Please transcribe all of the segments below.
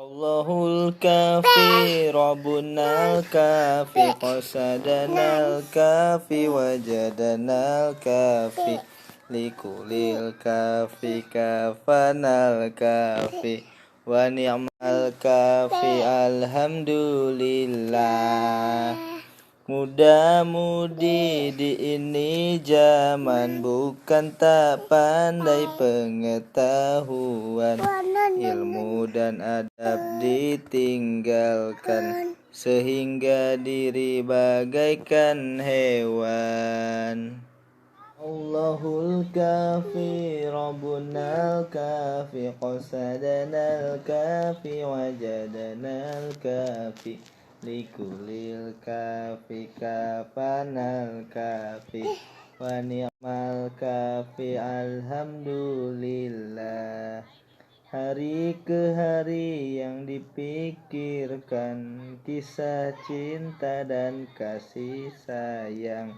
Allahul kafi Rabbunal kafi qasadanal kafi wajadanal kafi likulil kafi kafanal kafi wa ni'mal kafi alhamdulillah. Muda-mudi di ini zaman bukan tak pandai pengetahuan, ilmu dan adab ditinggalkan sehingga diri bagaikan hewan. Allahul kafi Rabbunal kafi qasadanal kafi wajadanal kafi likulil kafi kafanal kafi wa ni'mal kafi alhamdulillah. Hari ke hari yang dipikirkan kisah cinta dan kasih sayang,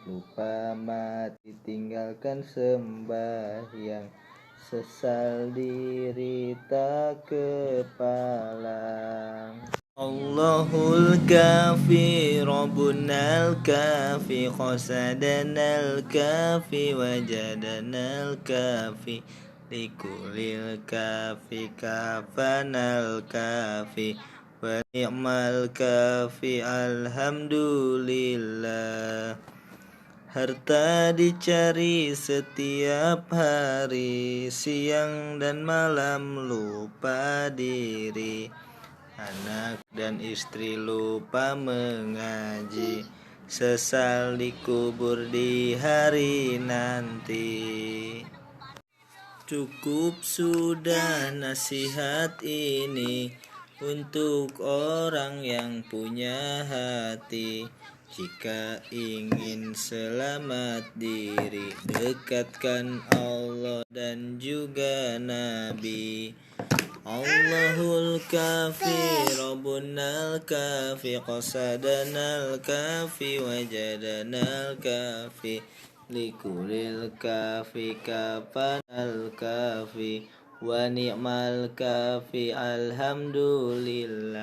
lupa mati tinggalkan sembahyang, sesal diri tak kepalang. Allahul kafi Rabbunal kafi qasadanal kafi wajadanal kafi likulil kafi kafanal kafi wa ni'mal kafi alhamdulillah. Harta dicari setiap hari, siang dan malam lupa diri, anak dan istri lupa mengaji, sesal dikubur di hari nanti. Cukup sudah nasihat ini untuk orang yang punya hati. Jika ingin selamat diri, dekatkan Allah dan juga Nabi. Allahul kafi Rabbunal kafi qasadanal kafi wajadanal kafi likulil kafi kafanal kafi wa ni'mal kafi alhamdulillah.